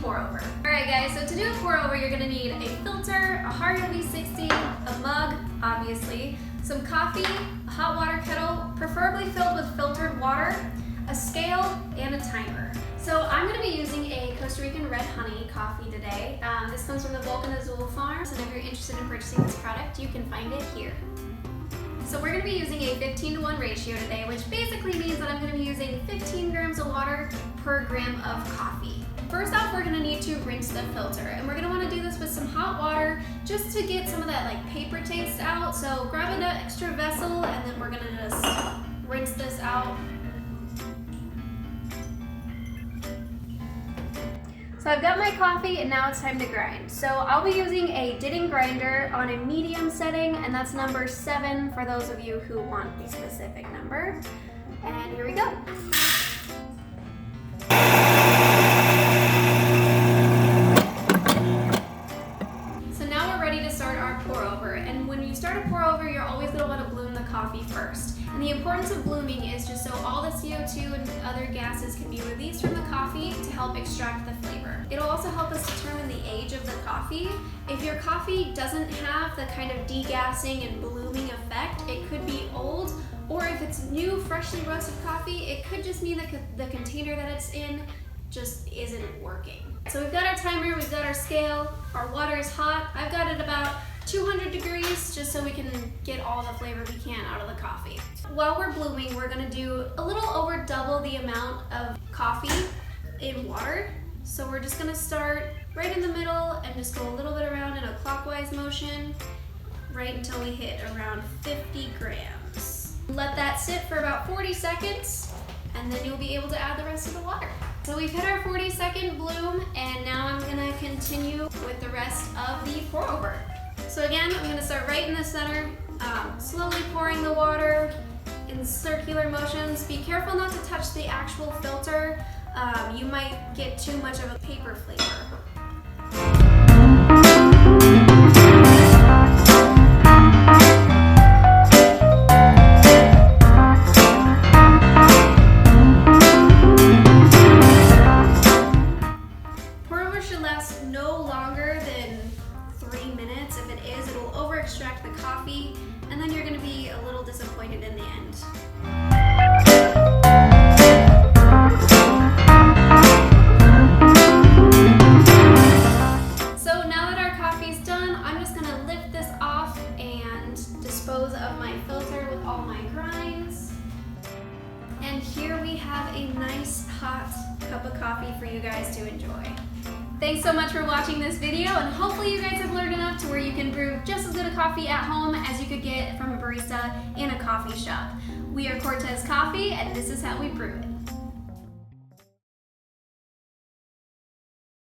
pour over. All right guys, so to do a pour over, you're gonna need a filter, a Hario V60, a mug, obviously, some coffee, a hot water kettle, preferably filled with filtered water, a scale, and a timer. So I'm going to be using a Costa Rican red honey coffee today. This comes from the Vulcan Azul farm, and if you're interested in purchasing this product, you can find it here. So we're going to be using a 15-to-1 ratio today, which basically means that I'm going to be using 15 grams of water per gram of coffee. First off, we're going to need to rinse the filter, and we're going to want to do this with some hot water just to get some of that like paper taste out. So grab an extra vessel, and then we're going to just rinse this out. So I've got my coffee and now it's time to grind. So I'll be using a Ditting grinder on a medium setting, and that's number 7 for those of you who want a specific number. And here we go. So now we're ready to start our pour over. And when you start a pour over, you're always going to want to bloom the coffee first. And the importance of blooming is just so all the CO2 and other gases can be released from the coffee to help extract the flavor. It'll also help us determine the age of the coffee. If your coffee doesn't have the kind of degassing and blooming effect, it could be old, or if it's new, freshly roasted coffee, it could just mean that the container that it's in just isn't working. So we've got our timer, we've got our scale, our water is hot. I've got it about 200 degrees just so we can get all the flavor we can out of the coffee. While we're blooming, we're gonna do a little over double the amount of coffee in water. So we're just gonna start right in the middle and just go a little bit around in a clockwise motion right until we hit around 50 grams. Let that sit for about 40 seconds and then you'll be able to add the rest of the water. So we've hit our 40-second bloom, and now I'm gonna continue with the rest of the pour over. So again, I'm gonna start right in the center, slowly pouring the water in circular motions. Be careful not to touch the actual filter. You might get too much of a paper flavor. Pour-over should last no longer than 3 minutes. If it is, it will over-extract the coffee, and then you're going to be a little disappointed in the end. So now that our coffee's done, I'm just going to lift this off and dispose of my filter with all my grinds. And here we have a nice hot cup of coffee for you guys to enjoy. Thanks so much for watching this video, and hopefully you guys have learned enough to where you can brew just as good a coffee at home as you could get from a barista in a coffee shop. We are Cortez Coffee, and this is how we brew it.